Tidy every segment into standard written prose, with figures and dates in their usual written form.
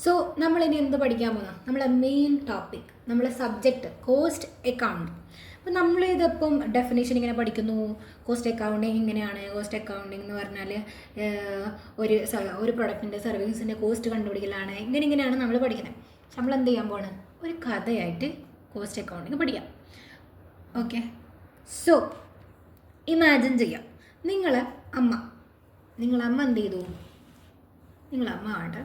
So നമ്മളിനി എന്ത് പഠിക്കാൻ പോകുന്നത്? നമ്മളെ മെയിൻ ടോപ്പിക്, നമ്മളെ സബ്ജക്റ്റ് കോസ്റ്റ് അക്കൗണ്ടിങ്. അപ്പോൾ നമ്മളിതിപ്പം ഡെഫിനേഷൻ ഇങ്ങനെ പഠിക്കുന്നു. കോസ്റ്റ് അക്കൗണ്ടിങ് ഇങ്ങനെയാണ്. കോസ്റ്റ് അക്കൗണ്ടിങ് എന്ന് പറഞ്ഞാൽ ഒരു പ്രൊഡക്റ്റിൻ്റെ സർവീസിൻ്റെ കോസ്റ്റ് കണ്ടുപിടിക്കലാണ്. ഇങ്ങനെയാണ് നമ്മൾ പഠിക്കുന്നത്. പക്ഷെ നമ്മൾ എന്ത് ചെയ്യാൻ പോകണം? ഒരു കഥയായിട്ട് കോസ്റ്റ് അക്കൗണ്ടിങ് പഠിക്കാം. ഓക്കെ, സോ ഇമാജിൻ ചെയ്യാം, നിങ്ങളെ അമ്മ എന്ത് ചെയ്തു? നിങ്ങളമ്മ ആട്ടെ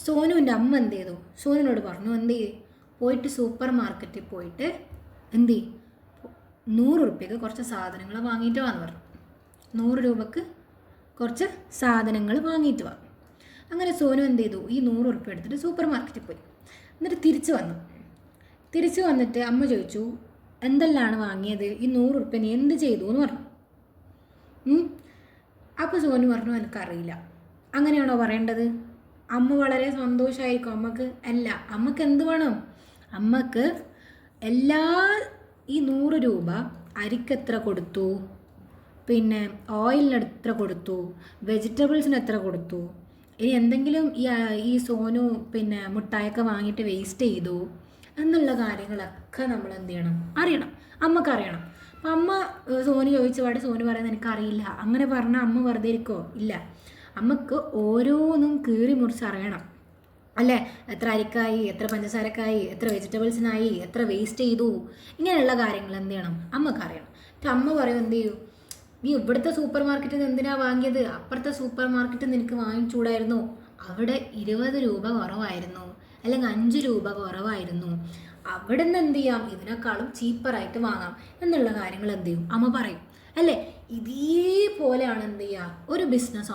സോനുവിൻ്റെ അമ്മ എന്ത് ചെയ്തു? സോനുവിനോട് പറഞ്ഞു, എന്ത് ചെയ്യും, പോയിട്ട് സൂപ്പർ മാർക്കറ്റിൽ പോയിട്ട് എന്ത് ചെയ്യും, 100 രൂപയ്ക്ക് കുറച്ച് സാധനങ്ങൾ വാങ്ങിയിട്ട് വാന്ന് പറഞ്ഞു. 100 രൂപക്ക് കുറച്ച് സാധനങ്ങൾ വാങ്ങിയിട്ട് വാ. അങ്ങനെ സോനു എന്ത് ചെയ്തു? ഈ 100 രൂപ എടുത്തിട്ട് സൂപ്പർ മാർക്കറ്റിൽ പോയി. എന്നിട്ട് തിരിച്ചു വന്നിട്ട് അമ്മ ചോദിച്ചു, എന്തെല്ലാണ് വാങ്ങിയത്? ഈ 100 രൂപ നീ എന്ത് ചെയ്തു എന്ന് പറഞ്ഞു. അപ്പോൾ സോനു പറഞ്ഞു, എനിക്കറിയില്ല. അങ്ങനെയാണോ പറയേണ്ടത്? അമ്മ വളരെ സന്തോഷമായിരിക്കും. അമ്മക്ക് എന്ത് വേണം? അമ്മക്ക് ഈ 100 രൂപ അരിക്ക് എത്ര കൊടുത്തു, പിന്നെ ഓയിലിന് എത്ര കൊടുത്തു, വെജിറ്റബിൾസിന് എത്ര കൊടുത്തു, ഇനി എന്തെങ്കിലും ഈ സോനു പിന്നെ മുട്ടായൊക്കെ വാങ്ങിയിട്ട് വേസ്റ്റ് ചെയ്തു എന്നുള്ള കാര്യങ്ങളൊക്കെ നമ്മൾ എന്ത് ചെയ്യണം? അറിയണം. അമ്മക്കറിയണം. അപ്പം അമ്മ സോനു ചോദിച്ചപാട് സോനു പറയുന്നത് എനിക്കറിയില്ല. അങ്ങനെ പറഞ്ഞാൽ അമ്മ വെറുതെ ഇരിക്കുമോ? ഇല്ല. അമ്മക്ക് ഓരോന്നും കീറി മുറിച്ച് അറിയണം, അല്ലേ? എത്ര അരിക്കായി, എത്ര പഞ്ചസാരക്കായി, എത്ര വെജിറ്റബിൾസിനായി, എത്ര വേസ്റ്റ് ചെയ്തു, ഇങ്ങനെയുള്ള കാര്യങ്ങൾ എന്ത് ചെയ്യണം? അമ്മക്കറിയണം. അപ്പം അമ്മ പറയും, എന്ത് ചെയ്യൂ, നീ ഇവിടുത്തെ സൂപ്പർ മാർക്കറ്റിൽ നിന്ന് എന്തിനാണ് വാങ്ങിയത്? അപ്പുറത്തെ സൂപ്പർ മാർക്കറ്റിൽ നിനക്ക് വാങ്ങിച്ചൂടായിരുന്നു? അവിടെ 20 രൂപ കുറവായിരുന്നു, അല്ലെങ്കിൽ 5 രൂപ കുറവായിരുന്നു. അവിടെ നിന്ന് എന്ത് ചെയ്യാം? ഇതിനേക്കാളും ചീപ്പറായിട്ട് വാങ്ങാം എന്നുള്ള കാര്യങ്ങൾ എന്ത് ചെയ്യും? അമ്മ പറയും, അല്ലേ? ഇതേപോലെയാണ് എന്ത് ചെയ്യുക, ഒരു ബിസിനസ്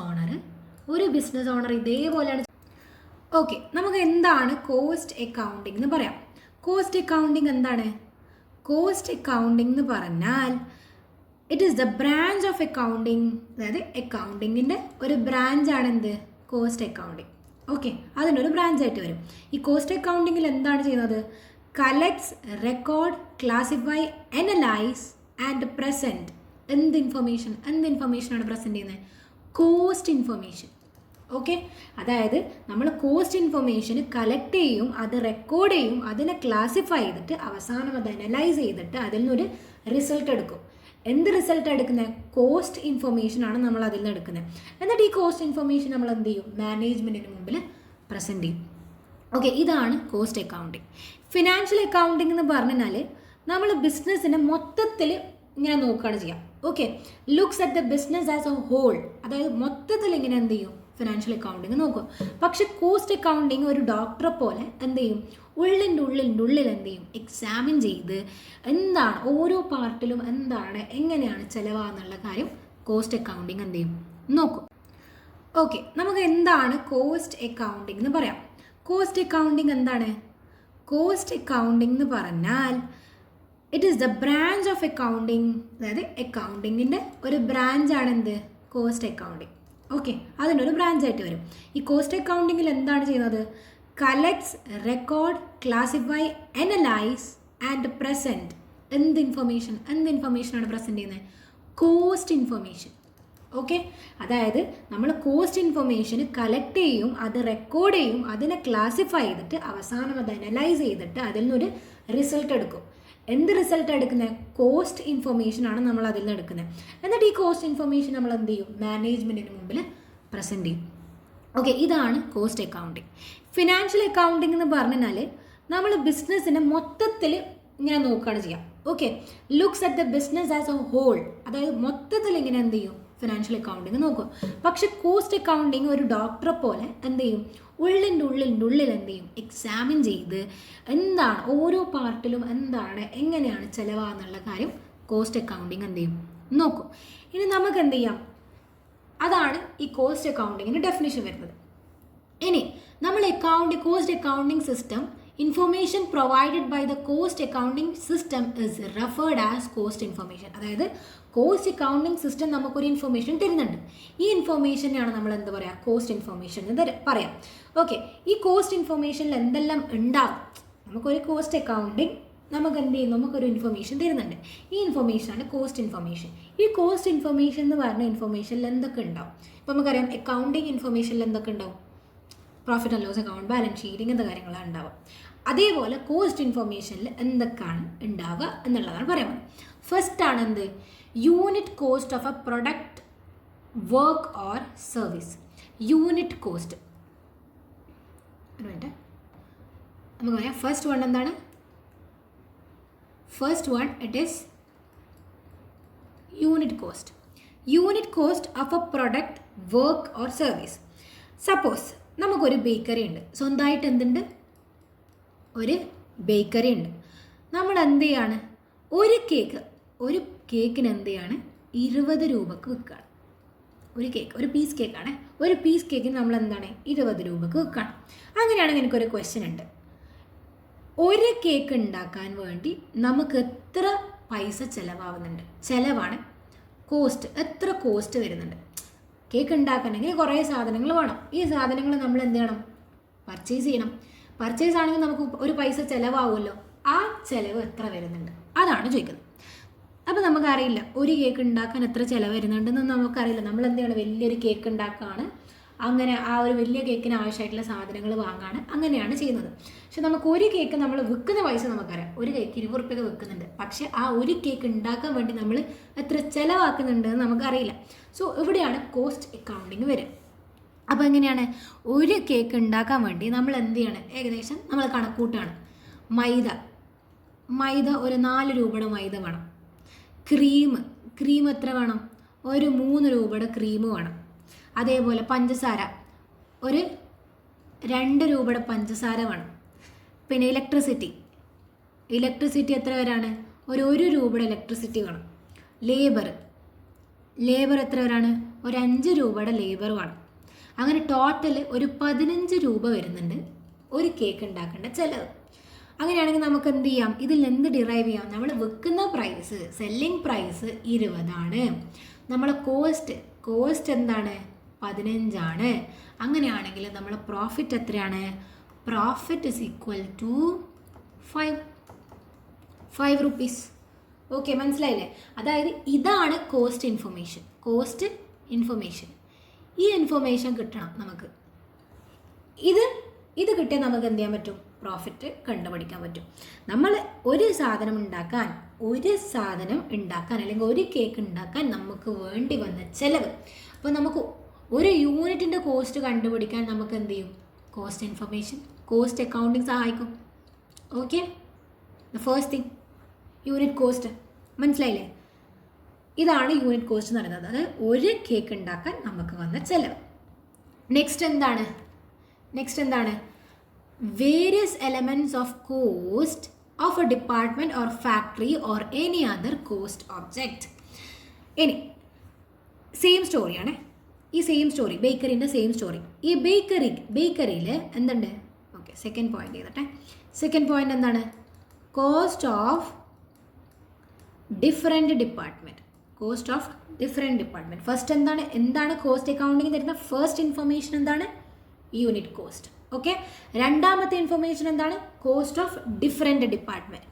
ഓണർ ഇതേപോലെയാണ്. ഓക്കെ, നമുക്ക് എന്താണ് കോസ്റ്റ് അക്കൗണ്ടിങ് എന്ന് പറയാം. കോസ്റ്റ് അക്കൗണ്ടിങ് എന്താണ്? കോസ്റ്റ് അക്കൗണ്ടിങ് എന്ന് പറഞ്ഞാൽ it is the branch of accounting. അതായത് അക്കൗണ്ടിങ്ങിൻ്റെ ഒരു ബ്രാഞ്ചാണ് എന്ത്? Cost accounting. ഓക്കെ, അതിനൊരു ബ്രാഞ്ചായിട്ട് വരും. ഈ കോസ്റ്റ് അക്കൗണ്ടിങ്ങിൽ എന്താണ് ചെയ്യുന്നത്? Collects, record, classify, analyse and present. എന്ത് ഇൻഫർമേഷനാണ് പ്രസൻറ്റ് ചെയ്യുന്നത്? Cost information. ഓക്കെ, അതായത് നമ്മൾ കോസ്റ്റ് ഇൻഫർമേഷൻ കളക്ട് ചെയ്യും, അത് റെക്കോർഡ് ചെയ്യും, അതിനെ ക്ലാസിഫൈ ചെയ്തിട്ട് അവസാനം അത് അനലൈസ് ചെയ്തിട്ട് അതിൽ നിന്നൊരു റിസൾട്ട് എടുക്കും. എന്ത് റിസൾട്ട് എടുക്കുന്നത്? കോസ്റ്റ് ഇൻഫർമേഷനാണ് നമ്മൾ അതിൽ നിന്ന് എടുക്കുന്നത്. എന്നിട്ട് ഈ കോസ്റ്റ് ഇൻഫർമേഷൻ നമ്മൾ എന്ത് ചെയ്യും? മാനേജ്മെൻറ്റിന് മുമ്പിൽ പ്രസൻറ്റ് ചെയ്യും. ഓക്കെ, ഇതാണ് കോസ്റ്റ് അക്കൗണ്ടിങ്. ഫിനാൻഷ്യൽ അക്കൗണ്ടിങ് എന്ന് പറഞ്ഞാൽ നമ്മൾ ബിസിനസ്സിനെ മൊത്തത്തിൽ ഇങ്ങനെ നോക്കുകയാണ് ചെയ്യുക. Okay, looks at the business as a whole. അതായത് മൊത്തത്തിൽ ഇങ്ങനെ എന്ത് ചെയ്യും? ഫിനാൻഷ്യൽ അക്കൗണ്ടിങ് നോക്കും. പക്ഷെ കോസ്റ്റ് അക്കൗണ്ടിങ് ഒരു ഡോക്ടറെ പോലെ എന്ത് ചെയ്യും? ഉള്ളിൻ്റെ ഉള്ളിൽ എന്ത് ചെയ്യും? എക്സാമിൻ ചെയ്ത് എന്താണ് ഓരോ പാർട്ടിലും എന്താണ്, എങ്ങനെയാണ് ചിലവാന്നുള്ള കാര്യം കോസ്റ്റ് അക്കൗണ്ടിങ് എന്ത് ചെയ്യും? നോക്കും. ഓക്കെ, നമുക്ക് എന്താണ് കോസ്റ്റ് അക്കൗണ്ടിങ് എന്ന് പറയാം. കോസ്റ്റ് അക്കൗണ്ടിങ് എന്താണ്? കോസ്റ്റ് അക്കൗണ്ടിങ് എന്ന് പറഞ്ഞാൽ it is the branch of accounting. അതായത് അക്കൗണ്ടിങ്ങിൻ്റെ ഒരു ബ്രാഞ്ചാണ് എന്ത്? Cost accounting. ഓക്കെ, അതിനൊരു ബ്രാഞ്ചായിട്ട് വരും. ഈ കോസ്റ്റ് അക്കൗണ്ടിങ്ങിൽ എന്താണ് ചെയ്യുന്നത്? Collects, record, classify, analyse and present. എന്ത് ഇൻഫർമേഷനാണ് പ്രസൻറ്റ് ചെയ്യുന്നത്? Cost information. ഓക്കെ, അതായത് നമ്മൾ കോസ്റ്റ് ഇൻഫർമേഷൻ കളക്ട് ചെയ്യും, അത് റെക്കോർഡ് ചെയ്യും, അതിനെ ക്ലാസിഫൈ ചെയ്തിട്ട് അവസാനം അത് അനലൈസ് ചെയ്തിട്ട് അതിൽ നിന്നൊരു റിസൾട്ട് എടുക്കും. എന്ത് റിസൾട്ട് എടുക്കുന്നത്? കോസ്റ്റ് ഇൻഫർമേഷനാണ് നമ്മൾ അതിൽ നിന്ന് എടുക്കുന്നത്. എന്നിട്ട് ഈ കോസ്റ്റ് ഇൻഫർമേഷൻ നമ്മൾ എന്ത് ചെയ്യും? മാനേജ്മെൻറ്റിന് മുമ്പിൽ പ്രസൻറ്റ് ചെയ്യും. ഓക്കെ, ഇതാണ് കോസ്റ്റ് അക്കൗണ്ടിങ്. ഫിനാൻഷ്യൽ അക്കൗണ്ടിങ് എന്ന് പറഞ്ഞാൽ നമ്മൾ ബിസിനസ്സിനെ മൊത്തത്തിൽ ഇങ്ങനെ നോക്കുകയാണ് ചെയ്യുക. Okay, looks at the business as a whole. അതായത് മൊത്തത്തിൽ ഇങ്ങനെ എന്ത് ചെയ്യും? ഫിനാൻഷ്യൽ അക്കൗണ്ടിങ് നോക്കും. പക്ഷെ കോസ്റ്റ് അക്കൗണ്ടിങ് ഒരു ഡോക്ടറെ പോലെ എന്ത് ചെയ്യും? ഉള്ളിൻ്റെ ഉള്ളിൽ എന്ത് ചെയ്യും? എക്സാമിൻ ചെയ്ത് എന്താണ് ഓരോ പാർട്ടിലും എന്താണ്, എങ്ങനെയാണ് ചിലവാന്നുള്ള കാര്യം കോസ്റ്റ് അക്കൗണ്ടിങ് എന്ത് ചെയ്യും? നോക്കും. ഇനി നമുക്ക് എന്ത് ചെയ്യാം? അതാണ് ഈ കോസ്റ്റ് അക്കൗണ്ടിങ്ങിൻ്റെ ഡെഫിനിഷൻ വരുന്നത്. ഇനി നമ്മൾ cost accounting system, information provided by the cost accounting system is referred as cost information. അതായത് കോസ്റ്റ് അക്കൗണ്ടിങ് സിസ്റ്റം നമുക്കൊരു ഇൻഫർമേഷൻ തരുന്നുണ്ട്. ഈ ഇൻഫർമേഷനെയാണ് നമ്മൾ എന്ത് പറയുക? കോസ്റ്റ് ഇൻഫർമേഷൻ എന്ന് പറയാം. ഓക്കെ, ഈ കോസ്റ്റ് ഇൻഫർമേഷനിൽ എന്തെല്ലാം ഉണ്ടാകും? നമുക്കൊരു കോസ്റ്റ് അക്കൗണ്ടിങ് നമുക്ക് എന്ത് ചെയ്യും, നമുക്കൊരു ഇൻഫർമേഷൻ തരുന്നുണ്ട്. ഈ ഇൻഫർമേഷനാണ് കോസ്റ്റ് ഇൻഫർമേഷൻ. ഈ കോസ്റ്റ് ഇൻഫർമേഷൻ എന്ന് പറഞ്ഞ ഇൻഫർമേഷനിൽ എന്തൊക്കെ ഉണ്ടാവും? ഇപ്പോൾ നമുക്കറിയാം അക്കൗണ്ടിങ് ഇൻഫർമേഷനിൽ എന്തൊക്കെ ഉണ്ടാവും? Profit and loss account, balance sheet, ഇങ്ങനത്തെ കാര്യങ്ങളാണ് ഉണ്ടാവുക. അതേപോലെ കോസ്റ്റ് ഇൻഫർമേഷനിൽ എന്തൊക്കെയാണ് ഉണ്ടാവുക എന്നുള്ളതാണ് പറയുന്നത്. ഫസ്റ്റ് ആണ് എന്ത്? Unit cost of A product, work or service. Unit cost ഒരു മിനിറ്റ് നമുക്ക് പറയാം. ഫസ്റ്റ് വൺ എന്താണ്? First one it is unit cost. Unit cost of A product, work or service. Suppose നമുക്കൊരു ബേക്കറി ഉണ്ട്, സ്വന്തമായിട്ട് എന്തുണ്ട്? ഒരു ബേക്കറി ഉണ്ട്. നമ്മൾ എന്ത് ചെയ്യാണ്? ഒരു കേക്കിന് എന്ത് ചെയ്യാണ്? 20 രൂപക്ക് വിൽക്കുകയാണ്. ഒരു കേക്ക്, ഒരു പീസ് കേക്കാണ്. ഒരു പീസ് കേക്കിന് നമ്മൾ എന്താണ്? 20 രൂപക്ക് വിൽക്കുകയാണ്. അങ്ങനെയാണെങ്കിൽ എനിക്കൊരു ക്വസ്റ്റ്യൻ ഉണ്ട്. ഒരു കേക്ക് ഉണ്ടാക്കാൻ വേണ്ടി നമുക്ക് എത്ര പൈസ ചിലവാകുന്നുണ്ട്? ചിലവാണ് കോസ്റ്റ്. എത്ര കോസ്റ്റ് വരുന്നുണ്ട്? കേക്ക് ഉണ്ടാക്കണമെങ്കിൽ കുറേ സാധനങ്ങൾ വേണം. ഈ സാധനങ്ങൾ നമ്മൾ എന്ത് ചെയ്യണം? പർച്ചേസ് ചെയ്യണം. പർച്ചേസ് ആണെങ്കിൽ നമുക്ക് ഒരു പൈസ ചിലവാകുമല്ലോ. ആ ചിലവ് എത്ര വരുന്നുണ്ട്? അതാണ് ചോദിക്കുന്നത്. അപ്പോൾ നമുക്കറിയില്ല ഒരു കേക്ക് ഉണ്ടാക്കാൻ എത്ര ചിലവ് വരുന്നുണ്ടെന്ന് നമുക്കറിയില്ല. നമ്മൾ എന്ത് ചെയ്യണം? വലിയൊരു കേക്ക് ഉണ്ടാക്കുകയാണ്. അങ്ങനെ ആ ഒരു വലിയ കേക്കിന് ആവശ്യമായിട്ടുള്ള സാധനങ്ങൾ വാങ്ങാണ്. അങ്ങനെയാണ് ചെയ്യുന്നത്. പക്ഷെ നമുക്ക് ഒരു കേക്ക് നമ്മൾ വിൽക്കുന്ന പൈസ നമുക്കറിയാം. ഒരു കേക്ക് 20 റുപ്യൊക്കെ വിൽക്കുന്നുണ്ട്. പക്ഷേ ആ ഒരു കേക്ക് ഉണ്ടാക്കാൻ വേണ്ടി നമ്മൾ എത്ര ചിലവാക്കുന്നുണ്ട് എന്ന് നമുക്കറിയില്ല. സോ ഇവിടെയാണ് കോസ്റ്റ് അക്കൗണ്ടിങ് വരിക. അപ്പോൾ എങ്ങനെയാണ്? ഒരു കേക്ക് ഉണ്ടാക്കാൻ വേണ്ടി നമ്മൾ എന്ത് ചെയ്യണം? ഏകദേശം നമ്മൾ കണക്കൂട്ടാണ്. മൈദ ഒരു 4 രൂപയുടെ മൈദ വേണം. ക്രീം എത്ര വേണം? ഒരു 3 രൂപയുടെ ക്രീം വേണം. അതേപോലെ പഞ്ചസാര ഒരു 2 രൂപയുടെ പഞ്ചസാര വേണം. പിന്നെ ഇലക്ട്രിസിറ്റി എത്ര വരാണ്? ഒരു 1 രൂപയുടെ ഇലക്ട്രിസിറ്റി വേണം. ലേബർ എത്ര വരാണ്? ഒരു 5 രൂപയുടെ ലേബർ വേണം. അങ്ങനെ ടോട്ടൽ ഒരു 15 രൂപ വരുന്നുണ്ട് ഒരു കേക്ക് ഉണ്ടാക്കേണ്ട ചിലവ്. അങ്ങനെയാണെങ്കിൽ നമുക്ക് എന്ത് ചെയ്യാം? ഇതിൽ എന്ത് ഡിറൈവ് ചെയ്യാം? നമ്മൾ വിൽക്കുന്ന പ്രൈസ്, സെല്ലിംഗ് പ്രൈസ് 20 ആണ്. നമ്മളെ കോസ്റ്റ് എന്താണ്? 15 ആണ്. അങ്ങനെയാണെങ്കിൽ നമ്മളെ പ്രോഫിറ്റ് എത്രയാണ്? Profit is equal to 5 rupees. Okay, മനസ്സിലായില്ലേ? അതായത് ഇതാണ് കോസ്റ്റ് ഇൻഫർമേഷൻ. ഈ ഇൻഫർമേഷൻ കിട്ടണം നമുക്ക്. ഇത് കിട്ടിയാൽ നമുക്ക് എന്ത് ചെയ്യാൻ പറ്റും? പ്രോഫിറ്റ് കണ്ടുപിടിക്കാൻ പറ്റും. നമ്മൾ ഒരു സാധനം ഉണ്ടാക്കാൻ അല്ലെങ്കിൽ ഒരു കേക്ക് ഉണ്ടാക്കാൻ നമുക്ക് വേണ്ടി വന്ന ചിലവ്. അപ്പോൾ നമുക്ക് ഒരു യൂണിറ്റിൻ്റെ കോസ്റ്റ് കണ്ടുപിടിക്കാൻ നമുക്ക് എന്ത് ചെയ്യും? കോസ്റ്റ് ഇൻഫർമേഷൻ, കോസ്റ്റ് അക്കൗണ്ടിങ് സഹായിക്കും. Okay, the first thing unit cost. മനസ്സിലായില്ലേ? ഇതാണ് യൂണിറ്റ് കോസ്റ്റ് എന്ന് പറയുന്നത്. അത് ഒരു കേക്ക് ഉണ്ടാക്കാൻ നമുക്ക് വന്ന ചിലവ്. നെക്സ്റ്റ് എന്താണ്? Various elements of cost of a department or factory or any other cost object. ഇനി സെയിം സ്റ്റോറിയാണ്. ഈ സെയിം സ്റ്റോറി, ബേക്കറിൻ്റെ സെയിം സ്റ്റോറി. ഈ ബേക്കറിയിൽ എന്തുണ്ട്? ഓക്കെ, സെക്കൻഡ് പോയിന്റ് ചെയ്തട്ടെ. സെക്കൻഡ് പോയിന്റ് എന്താണ്? Cost of different department. First എന്താണ് കോസ്റ്റ് അക്കൗണ്ടിങ് തരുന്ന ഫസ്റ്റ് ഇൻഫർമേഷൻ എന്താണ്? Unit cost. ഓക്കെ, രണ്ടാമത്തെ ഇൻഫർമേഷൻ എന്താണ്? കോസ്റ്റ് ഓഫ് ഡിഫറെൻറ്റ് ഡിപ്പാർട്ട്മെൻറ്റ്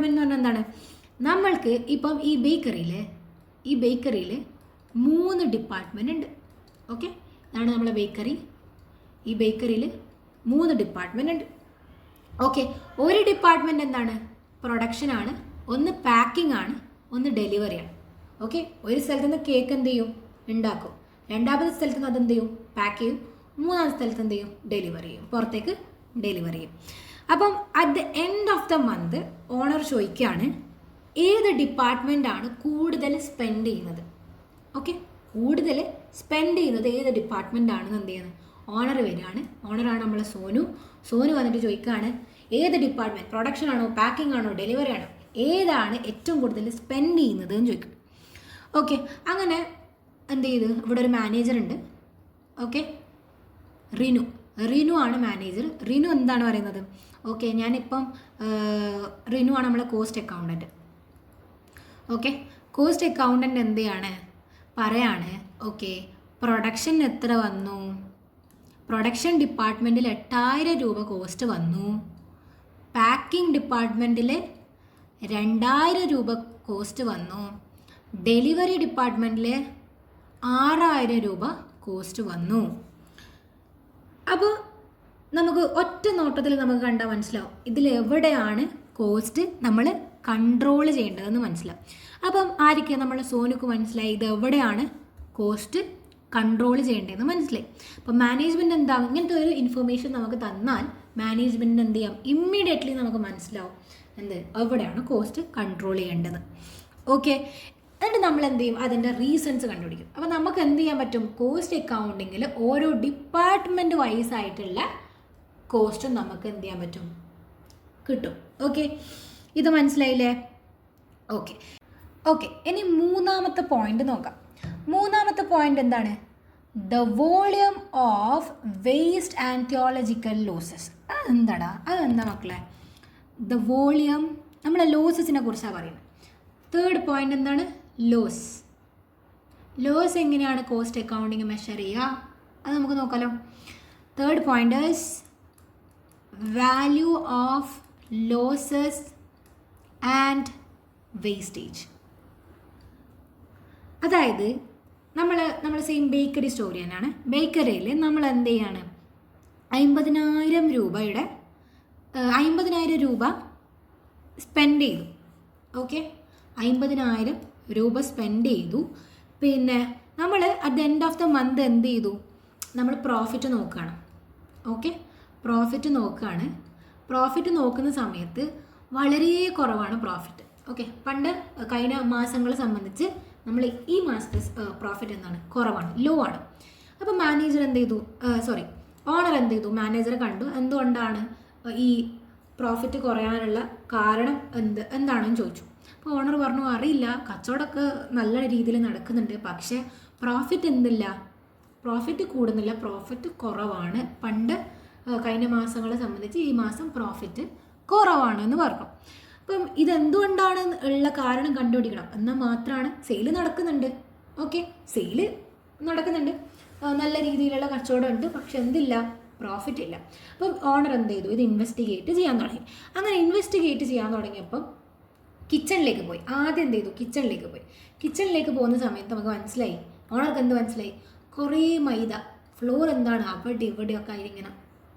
എന്ന് പറഞ്ഞാൽ എന്താണ്? നമ്മൾക്ക് ഇപ്പം ഈ ബേക്കറിയിൽ 3 ഡിപ്പാർട്ട്മെൻറ്റ് ഉണ്ട്. ഓക്കെ, ഇതാണ് നമ്മളെ ബേക്കറി. ഈ ബേക്കറിയിൽ 3 ഡിപ്പാർട്ട്മെൻറ്റ് ഉണ്ട്. ഓക്കെ, ഒരു ഡിപ്പാർട്ട്മെൻറ്റ് എന്താണ്? പ്രൊഡക്ഷൻ ആണ്, ഒന്ന് പാക്കിംഗ് ആണ്, ഒന്ന് ഡെലിവറി ആണ്. ഓക്കെ, ഒരു സ്ഥലത്ത് നിന്ന് കേക്ക് എന്ത് ചെയ്യും? ഉണ്ടാക്കും. രണ്ടാമത്തെ സ്ഥലത്ത് നിന്ന് അതെന്ത് ചെയ്യും? പാക്ക് ചെയ്യും. മൂന്നാമത്തെ സ്ഥലത്ത് എന്ത് ചെയ്യും? ഡെലിവറി ചെയ്യും, പുറത്തേക്ക് ഡെലിവറി ചെയ്യും. അപ്പം at the end of the month owner ചോദിക്കുകയാണ് ഏത് ഡിപ്പാർട്ട്മെൻറ്റാണ് കൂടുതൽ സ്പെൻഡ് ചെയ്യുന്നത്. ഓക്കെ, കൂടുതൽ സ്പെൻഡ് ചെയ്യുന്നത് ഏത് ഡിപ്പാർട്ട്മെൻ്റ് ആണെന്ന് എന്ത് ചെയ്യുന്നത്? ഓണർ വരികയാണ്. ഓണറാണ് നമ്മളെ സോനു വന്നിട്ട് ചോദിക്കുകയാണ് ഏത് ഡിപ്പാർട്ട്മെൻറ്റ്, പ്രൊഡക്ഷൻ ആണോ, പാക്കിംഗ് ആണോ, ഡെലിവറി ആണോ, ഏതാണ് ഏറ്റവും കൂടുതൽ സ്പെൻഡ് ചെയ്യുന്നത് എന്ന് ചോദിക്കും. ഓക്കെ, അങ്ങനെ എന്ത് ചെയ്ത് ഇവിടെ ഒരു മാനേജർ ഉണ്ട്. ഓക്കെ, റിനു ആണ് മാനേജർ. റിനു എന്താണ് പറയുന്നത്? ഓക്കെ, ഞാനിപ്പം റിനു ആണ് നമ്മളെ cost accountant. Okay, cost accountant എന്ത് ചെയ്യാണ്? പറയാണ് ഓക്കെ പ്രൊഡക്ഷൻ എത്ര വന്നു? പ്രൊഡക്ഷൻ ഡിപ്പാർട്ട്മെൻറ്റിൽ 8000 രൂപ കോസ്റ്റ് വന്നു. പാക്കിംഗ് ഡിപ്പാർട്ട്മെൻറ്റിൽ 2000 രൂപ കോസ്റ്റ് വന്നു. ഡെലിവറി ഡിപ്പാർട്ട്മെൻറ്റിൽ 6000 രൂപ കോസ്റ്റ് വന്നു. അപ്പോൾ നമുക്ക് ഒറ്റ നോട്ടത്തിൽ നമുക്ക് കണ്ടാൽ മനസ്സിലാവും ഇതിലെവിടെയാണ് കോസ്റ്റ് നമ്മൾ കൺട്രോൾ ചെയ്യേണ്ടതെന്ന് മനസ്സിലാവും. അപ്പം ആർക്ക് നമ്മളെ സോനുക്ക് മനസ്സിലായി ഇത് എവിടെയാണ് കോസ്റ്റ് കൺട്രോൾ ചെയ്യേണ്ടതെന്ന് മനസ്സിലായി. അപ്പം മാനേജ്മെൻറ്റ് എന്താ ഇങ്ങനത്തെ ഒരു ഇൻഫർമേഷൻ നമുക്ക് തന്നാൽ മാനേജ്മെൻറ്റിന് എന്ത് ചെയ്യാം, ഇമ്മീഡിയറ്റ്ലി നമുക്ക് മനസ്സിലാവും എന്ത് എവിടെയാണ് കോസ്റ്റ് കൺട്രോൾ ചെയ്യേണ്ടത്. ഓക്കെ, എന്നിട്ട് നമ്മൾ എന്ത് ചെയ്യും, അതിൻ്റെ റീസൺസ് കണ്ടുപിടിക്കും. അപ്പോൾ നമുക്ക് എന്ത് ചെയ്യാൻ പറ്റും, കോസ്റ്റ് അക്കൗണ്ടിങ്ങിൽ ഓരോ ഡിപ്പാർട്ട്മെൻറ്റ് വൈസ് ആയിട്ടുള്ള കോസ്റ്റും നമുക്ക് എന്ത് ചെയ്യാൻ പറ്റും, കിട്ടും. ഓക്കെ, ഇത് മനസ്സിലായില്ലേ? ഓക്കെ ഓക്കെ ഇനി മൂന്നാമത്തെ പോയിന്റ് നോക്കാം. മൂന്നാമത്തെ പോയിന്റ് എന്താണ്, the volume of waste and theological losses. അതെന്താ മക്കളെ, ദ വോളിയം, നമ്മളെ ലോസസിനെ കുറിച്ചാണ് പറയുന്നത്. തേർഡ് പോയിന്റ് എന്താണ്, ലോസ്. ലോസ് എങ്ങനെയാണ് കോസ്റ്റ് അക്കൗണ്ടിങ് മെഷർ ചെയ്യുക, അത് നമുക്ക് നോക്കാമല്ലോ. Third point is value of losses and wastage. അതായത് നമ്മൾ സെയിം ബേക്കറി സ്റ്റോറി തന്നെയാണ്. ബേക്കറിയിൽ നമ്മൾ എന്ത് ചെയ്യാണ്, 50,000 രൂപ സ്പെൻഡ് ചെയ്തു. ഓക്കെ, 50,000 രൂപ സ്പെൻഡ് ചെയ്തു. പിന്നെ നമ്മൾ at the end of the month എന്ത് ചെയ്തു, നമ്മൾ പ്രോഫിറ്റ് നോക്കുകയാണ്. ഓക്കെ, പ്രോഫിറ്റ് നോക്കുന്ന സമയത്ത് വളരെ കുറവാണ് പ്രോഫിറ്റ്. ഓക്കെ, പണ്ട് കഴിഞ്ഞ മാസങ്ങളെ സംബന്ധിച്ച് നമ്മൾ ഈ മാസത്തെ പ്രോഫിറ്റ് എന്താണ്, കുറവാണ്, ലോ ആണ്. അപ്പോൾ മാനേജർ എന്ത് ചെയ്തു, ഓണർ എന്ത് ചെയ്തു, മാനേജറെ കണ്ടു, എന്തുകൊണ്ടാണ് ഈ പ്രോഫിറ്റ് കുറയാനുള്ള കാരണം എന്താണെന്ന് ചോദിച്ചു. അപ്പോൾ ഓണർ പറഞ്ഞു, അറിയില്ല, കച്ചവടമൊക്കെ നല്ല രീതിയിൽ നടക്കുന്നുണ്ട്, പക്ഷേ പ്രോഫിറ്റ് കൂടുന്നില്ല, പ്രോഫിറ്റ് കുറവാണ്. പണ്ട് കഴിഞ്ഞ മാസങ്ങളെ സംബന്ധിച്ച് ഈ മാസം പ്രോഫിറ്റ് കുറവാണ് എന്ന് പറഞ്ഞു. അപ്പം ഇതെന്തുകൊണ്ടാണ് ഉള്ള കാരണം കണ്ടുപിടിക്കണം. എന്നാൽ മാത്രമാണ് സെയിൽ നടക്കുന്നുണ്ട്. ഓക്കെ, സെയിൽ നടക്കുന്നുണ്ട്, നല്ല രീതിയിലുള്ള കച്ചവടം ഉണ്ട്, പക്ഷെ എന്തില്ല, പ്രോഫിറ്റ് ഇല്ല. അപ്പം ഓണർ എന്ത് ചെയ്തു, ഇത് ഇൻവെസ്റ്റിഗേറ്റ് ചെയ്യാൻ തുടങ്ങി. അങ്ങനെ ഇൻവെസ്റ്റിഗേറ്റ് ചെയ്യാൻ തുടങ്ങിയപ്പം കിച്ചണിലേക്ക് പോയി. ആദ്യം എന്ത് ചെയ്തു, കിച്ചണിലേക്ക് പോകുന്ന സമയത്ത് നമുക്ക് മനസ്സിലായി, ഓണർക്ക് എന്ത് മനസ്സിലായി, കുറേ മൈദ ഫ്ലോർ എന്താണ് അവിടെ ഇവിടെയൊക്കെ അതിലിങ്ങനെ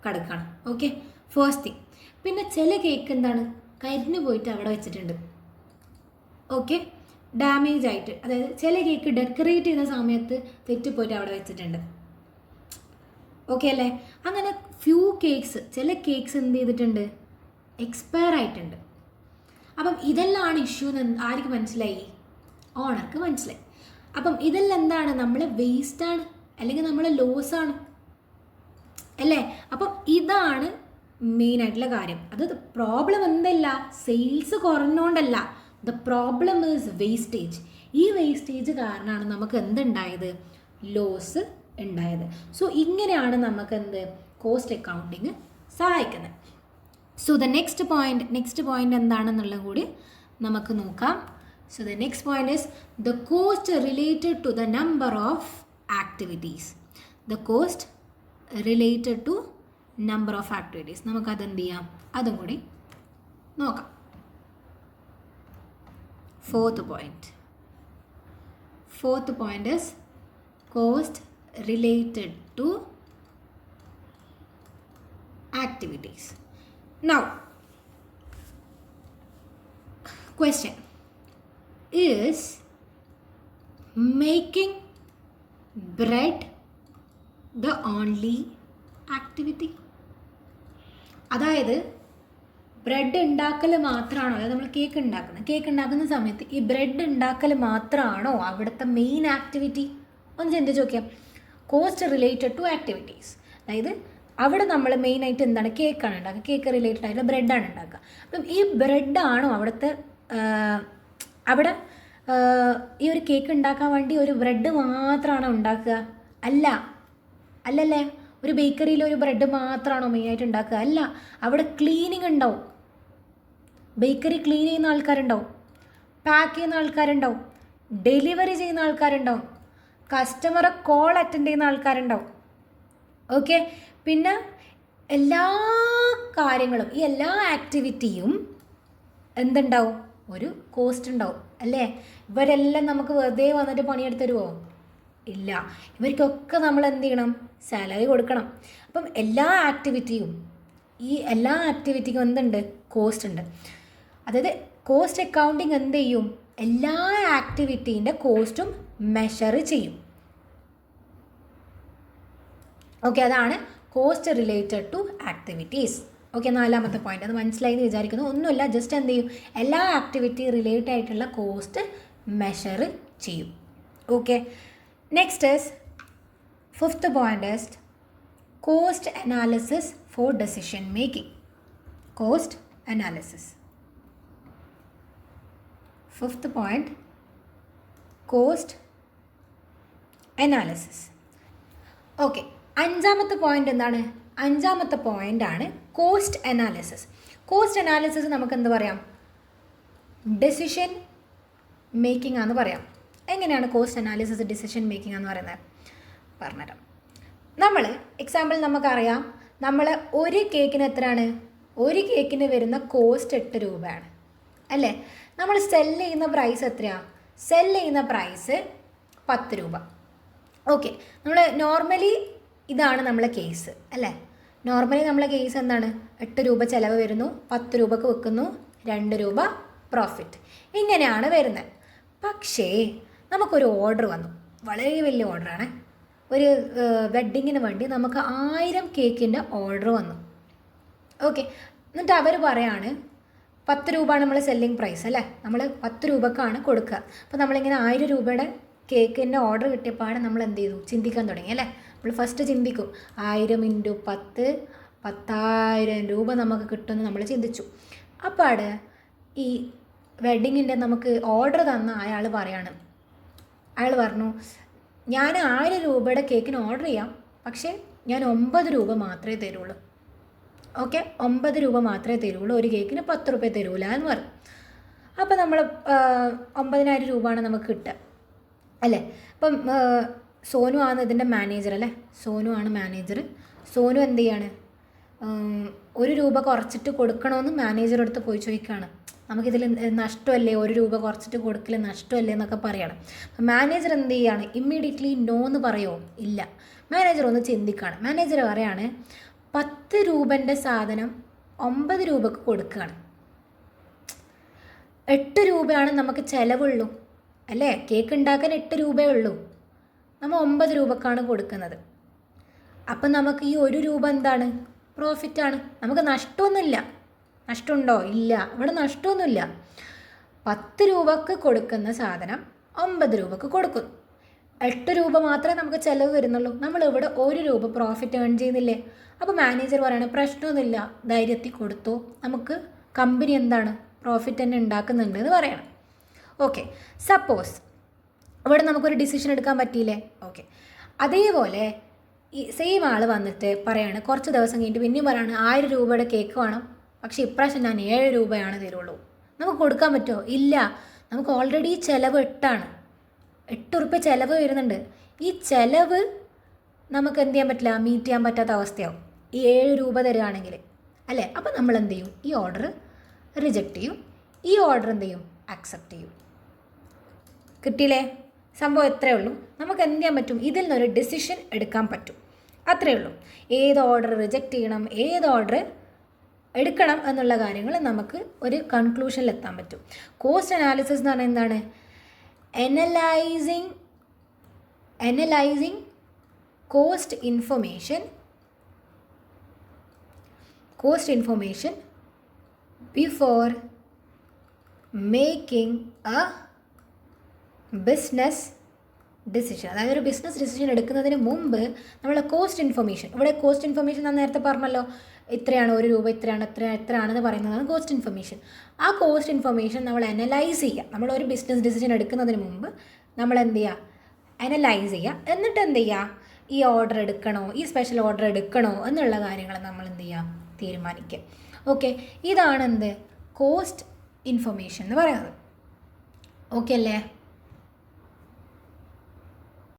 കിടക്കണം. Okay, first thing. പിന്നെ ചില കേക്ക് എന്താണ് കരിഞ്ഞു പോയിട്ട് അവിടെ വെച്ചിട്ടുണ്ട്. ഓക്കെ, ഡാമേജ് ആയിട്ട്, അതായത് ചില കേക്ക് ഡെക്കറേറ്റ് ചെയ്യുന്ന സമയത്ത് തെറ്റിപ്പോയിട്ട് അവിടെ വെച്ചിട്ടുണ്ട്. ഓക്കെ അല്ലേ? അങ്ങനെ ചില കേക്ക്സ് എന്ത് ചെയ്തിട്ടുണ്ട്, എക്സ്പയർ ആയിട്ടുണ്ട്. അപ്പം ഇതെല്ലാം ഇഷ്യൂ എന്ന് ആർക്ക് മനസ്സിലായി, ഓണർക്ക് മനസ്സിലായി. അപ്പം ഇതെല്ലാം എന്താണ്, നമ്മൾ വേസ്റ്റാണ് അല്ലെങ്കിൽ നമ്മൾ ലോസാണ് അല്ലേ? അപ്പം ഇതാണ് മെയിനായിട്ടുള്ള കാര്യം. അത് പ്രോബ്ലം എന്തല്ല, സെയിൽസ് കുറഞ്ഞുകൊണ്ടല്ല, ദ പ്രോബ്ലം ഈസ് വേസ്റ്റേജ്. ഈ വേസ്റ്റേജ് കാരണമാണ് നമുക്ക് എന്തുണ്ടായത്, ലോസ് ഉണ്ടായത്. സോ ഇങ്ങനെയാണ് നമുക്ക് കോസ്റ്റ് അക്കൗണ്ടിങ് സഹായിക്കുന്നത്. സോ ദ നെക്സ്റ്റ് പോയിന്റ് എന്താണെന്നുള്ളത് കൂടി നമുക്ക് നോക്കാം. So the next point is the cost related to the number of activities. The cost related to number of activities. നമുക്കതെന്ത് ചെയ്യാം, അതും കൂടി നോക്കാം. Fourth point is cost related to activities. Now, question, is making bread the only activity? അതായത് bread ഉണ്ടാക്കൽ മാത്രമാണോ, അതായത് നമ്മൾ കേക്ക് ഉണ്ടാക്കുന്ന സമയത്ത് ഈ ബ്രെഡ് ഉണ്ടാക്കൽ മാത്രമാണോ അവിടുത്തെ മെയിൻ ആക്ടിവിറ്റി? ഒന്ന് ചിന്തിച്ച് നോക്കിയാൽ, കോസ്റ്റ് റിലേറ്റഡ് ടു ആക്ടിവിറ്റീസ്, അതായത് അവിടെ നമ്മൾ മെയിനായിട്ട് എന്താണ്, കേക്കാണ് ഉണ്ടാക്കുക, കേക്ക് റിലേറ്റഡ് ആയിട്ട് ബ്രെഡാണ് ഉണ്ടാക്കുക. അപ്പം ഈ ബ്രെഡാണോ അവിടെ ഈ ഒരു കേക്ക് ഉണ്ടാക്കാൻ വേണ്ടി ഒരു ബ്രെഡ് മാത്രമാണോ ഉണ്ടാക്കുക? അല്ലല്ലേ. ഒരു ബേക്കറിയിൽ ഒരു ബ്രെഡ് മാത്രമാണോ മെയിനായിട്ട് ഉണ്ടാക്കുക? അല്ല. അവിടെ ക്ലീനിങ് ഉണ്ടാവും, ബേക്കറി ക്ലീൻ ചെയ്യുന്ന ആൾക്കാരുണ്ടാവും, പാക്ക് ചെയ്യുന്ന ആൾക്കാരുണ്ടാവും, ഡെലിവറി ചെയ്യുന്ന ആൾക്കാരുണ്ടാവും, കസ്റ്റമറെ കോൾ അറ്റൻഡ് ചെയ്യുന്ന ആൾക്കാരുണ്ടാവും. ഓക്കെ, പിന്നെ എല്ലാ കാര്യങ്ങളും ഈ എല്ലാ ആക്ടിവിറ്റിയും എന്തുണ്ടാവും, ഒരു കോസ്റ്റ് ഉണ്ടാവും അല്ലേ? ഇവരെല്ലാം നമുക്ക് വെറുതെ വന്നിട്ട് പണിയെടുത്ത് തരുമോ? ഇല്ല. ഇവർക്കൊക്കെ നമ്മൾ എന്ത് ചെയ്യണം? സാലറി കൊടുക്കണം. അപ്പം എല്ലാ ആക്ടിവിറ്റിക്കും എന്തുണ്ട്? കോസ്റ്റ് ഉണ്ട്. അതായത് കോസ്റ്റ് അക്കൗണ്ടിങ് എന്ത് ചെയ്യും? എല്ലാ ആക്ടിവിറ്റീൻ്റെ കോസ്റ്റും മെഷർ ചെയ്യും. ഓക്കെ, അതാണ് cost related to activities. Okay, 4ാമത്തെ പോയിന്റ് അത് മനസ്സിലായി എന്ന് വിചാരിക്കുന്നു. ഒന്നുമില്ല, ജസ്റ്റ് എന്ത് ചെയ്യും? എല്ലാ ആക്ടിവിറ്റി റിലേറ്റഡ് ആയിട്ടുള്ള കോസ്റ്റ് മെഷർ ചെയ്യും. Okay, next is 5th point is cost analysis for decision making. Cost analysis. 5th point cost analysis. Okay, 5ാമത്തെ പോയിന്റ് എന്താണ്? 5ാമത്തെ പോയിൻ്റാണ് കോസ്റ്റ് അനാലിസിസ്. കോസ്റ്റ് അനാലിസിസ് നമുക്ക് എന്ത് പറയാം? ഡെസിഷൻ മേക്കിംഗ് ആണെന്ന് പറയാം. എങ്ങനെയാണ് കോസ്റ്റ് അനാലിസിസ് ഡിസിഷൻ മേക്കിംഗ് എന്ന് പറയുന്നത്? പറഞ്ഞുതരാം. നമ്മൾ എക്സാമ്പിൾ നമുക്കറിയാം, നമ്മൾ ഒരു കേക്കിന് എത്രയാണ്? ഒരു കേക്കിന് വരുന്ന കോസ്റ്റ് 8 രൂപയാണ് അല്ലേ? നമ്മൾ സെല്ല് ചെയ്യുന്ന പ്രൈസ് എത്രയാണ്? സെല്ല് ചെയ്യുന്ന പ്രൈസ് 10 രൂപ. ഓക്കെ, നമ്മൾ നോർമലി ഇതാണ് നമ്മളെ കേസ് അല്ലേ? നോർമലി നമ്മളെ കേസ് എന്താണ്? 8 രൂപ ചിലവ് വരുന്നു, 10 രൂപക്ക് വെക്കുന്നു, 2 രൂപ പ്രോഫിറ്റ്, ഇങ്ങനെയാണ് വരുന്നത്. പക്ഷേ നമുക്കൊരു ഓർഡർ വന്നു, വളരെ വലിയ ഓർഡറാണ്. ഒരു വെഡ്ഡിങ്ങിന് വേണ്ടി നമുക്ക് 1000 കേക്കിൻ്റെ ഓർഡർ വന്നു. ഓക്കെ, എന്നിട്ട് അവർ പറയാണ് 10 രൂപയാണ് നമ്മൾ സെല്ലിങ് പ്രൈസ് അല്ലേ? നമ്മൾ 10 രൂപക്കാണ് കൊടുക്കുക. അപ്പോൾ നമ്മളിങ്ങനെ 1000 രൂപയുടെ കേക്കിൻ്റെ ഓർഡർ കിട്ടിയപ്പോഴാണ് നമ്മൾ എന്ത് ചെയ്തു? ചിന്തിക്കാൻ തുടങ്ങി അല്ലേ? നമ്മൾ ഫസ്റ്റ് ചിന്തിക്കും 1000 × 10 10,000 രൂപ നമുക്ക് കിട്ടുമെന്ന് നമ്മൾ ചിന്തിച്ചു. അപ്പോൾ ഈ വെഡ്ഡിങ്ങിൻ്റെ നമുക്ക് ഓർഡർ തന്ന അയാൾ പറഞ്ഞു, ഞാൻ 1000 രൂപയുടെ കേക്കിന് ഓർഡർ ചെയ്യാം, പക്ഷേ ഞാൻ 9 രൂപ മാത്രമേ തരുള്ളൂ. ഓക്കെ, 9 രൂപ മാത്രമേ തരുള്ളൂ, ഒരു കേക്കിന് 10 രൂപ തരൂല എന്ന് പറഞ്ഞു. അപ്പോൾ നമ്മൾ 9,000 രൂപയാണ് നമുക്ക് കിട്ടുക അല്ലേ? അപ്പം സോനു ആണ് ഇതിൻ്റെ മാനേജർ അല്ലേ? സോനു ആണ് മാനേജർ. സോനു എന്ത് ചെയ്യാണ്? 1 രൂപ കുറച്ചിട്ട് കൊടുക്കണമെന്ന് മാനേജറുടെ അടുത്ത് പോയി ചോദിക്കുകയാണ്. നമുക്കിതിൽ നഷ്ടമല്ലേ, 1 രൂപ കുറച്ചിട്ട് കൊടുക്കൽ നഷ്ടമല്ലേ എന്നൊക്കെ പറയണം. അപ്പം മാനേജർ എന്ത് ചെയ്യാണ്? ഇമ്മീഡിയറ്റ്ലി നോ എന്ന് പറയുമോ? ഇല്ല. മാനേജർ ഒന്ന് ചിന്തിക്കുകയാണ്. മാനേജർ പറയാണ് 10 രൂപൻ്റെ സാധനം 9 രൂപക്ക് കൊടുക്കുകയാണ്. 8 രൂപയാണ് നമുക്ക് ചിലവുള്ളൂ അല്ലേ? കേക്ക് ഉണ്ടാക്കാൻ 8 രൂപയേ ഉള്ളൂ, നമ്മൾ 9 രൂപക്കാണ് കൊടുക്കുന്നത്. അപ്പം നമുക്ക് ഈ 1 രൂപ എന്താണ്? പ്രോഫിറ്റാണ്. നമുക്ക് നഷ്ടമൊന്നുമില്ല. നഷ്ടമുണ്ടോ? ഇല്ല, ഇവിടെ നഷ്ടമൊന്നുമില്ല. 10 രൂപക്ക് കൊടുക്കുന്ന സാധനം 9 രൂപക്ക് കൊടുക്കുന്നു. 8 രൂപ മാത്രമേ നമുക്ക് ചിലവ് വരുന്നുള്ളൂ. നമ്മളിവിടെ 1 രൂപ പ്രോഫിറ്റ് ഏൺ ചെയ്യുന്നില്ലേ? അപ്പോൾ മാനേജർ പറയണ പ്രശ്നമൊന്നുമില്ല, ധൈര്യത്തിൽ കൊടുത്തു, നമുക്ക് കമ്പനി എന്താണ്? പ്രോഫിറ്റ് തന്നെ ഉണ്ടാക്കുന്നുണ്ട് എന്ന് പറയണം. ഓക്കെ, സപ്പോസ് ഇവിടെ നമുക്കൊരു ഡിസിഷൻ എടുക്കാൻ പറ്റിയില്ലേ? ഓക്കെ, അതേപോലെ ഈ സെയിം ആൾ വന്നിട്ട് പറയാണ്, കുറച്ച് ദിവസം കഴിഞ്ഞിട്ട് പിന്നെയും പറയാണ് 1000 രൂപയുടെ കേക്ക് വേണം, പക്ഷേ ഇപ്രാവശ്യം ഞാൻ 7 രൂപയാണ് തരുള്ളൂ. നമുക്ക് കൊടുക്കാൻ പറ്റുമോ? ഇല്ല. നമുക്ക് ഓൾറെഡി ചിലവ് 8 രൂപ ചിലവ് വരുന്നുണ്ട്. ഈ ചിലവ് നമുക്ക് എന്ത് ചെയ്യാൻ പറ്റില്ല? മീറ്റ് ചെയ്യാൻ പറ്റാത്ത അവസ്ഥയാവും ഈ 7 രൂപ തരുകയാണെങ്കിൽ അല്ലേ? അപ്പോൾ നമ്മൾ എന്ത് ചെയ്യും? ഈ ഓർഡർ റിജക്റ്റ് ചെയ്യും, ഈ ഓർഡർ എന്ത് ചെയ്യും? അക്സെപ്റ്റ് ചെയ്യും. കിട്ടിയില്ലേ? സംഭവം എത്രയേ ഉള്ളൂ. നമുക്ക് എന്ത് ചെയ്യാൻ പറ്റും? ഇതിൽ നിന്നൊരു ഡിസിഷൻ എടുക്കാൻ പറ്റും, അത്രയേ ഉള്ളൂ. ഏത് ഓർഡർ റിജക്റ്റ് ചെയ്യണം, ഏത് ഓർഡർ എടുക്കണം എന്നുള്ള കാര്യങ്ങൾ നമുക്ക് ഒരു കൺക്ലൂഷനിലെത്താൻ പറ്റും. കോസ്റ്റ് അനാലിസിസ് എന്ന് പറഞ്ഞാൽ എന്താണ്? Analysing cost information before making A business decision. അതായത് ഒരു ബിസിനസ് ഡിസിഷൻ എടുക്കുന്നതിന് മുമ്പ് നമ്മൾ കോസ്റ്റ് ഇൻഫർമേഷൻ, ഇവിടെ കോസ്റ്റ് ഇൻഫർമേഷൻ ഞാൻ നേരത്തെ പറഞ്ഞല്ലോ, ഇത്രയാണ് 1 രൂപ, എത്രയാണെന്ന് പറയുന്നതാണ് കോസ്റ്റ് ഇൻഫർമേഷൻ. ആ കോസ്റ്റ് ഇൻഫർമേഷൻ നമ്മൾ അനലൈസ് ചെയ്യുക. നമ്മളൊരു ബിസിനസ് ഡിസിഷൻ എടുക്കുന്നതിന് മുമ്പ് നമ്മൾ എന്ത് ചെയ്യുക? അനലൈസ് ചെയ്യുക. എന്നിട്ട് എന്ത് ചെയ്യുക? ഈ ഓർഡർ എടുക്കണോ, ഈ സ്പെഷ്യൽ ഓർഡർ എടുക്കണോ എന്നുള്ള കാര്യങ്ങൾ നമ്മൾ എന്ത് ചെയ്യുക? തീരുമാനിക്കുക. ഓക്കെ, ഇതാണ് എന്ത്? കോസ്റ്റ് ഇൻഫർമേഷൻ എന്ന് പറയുന്നത്. ഓക്കെ അല്ലേ?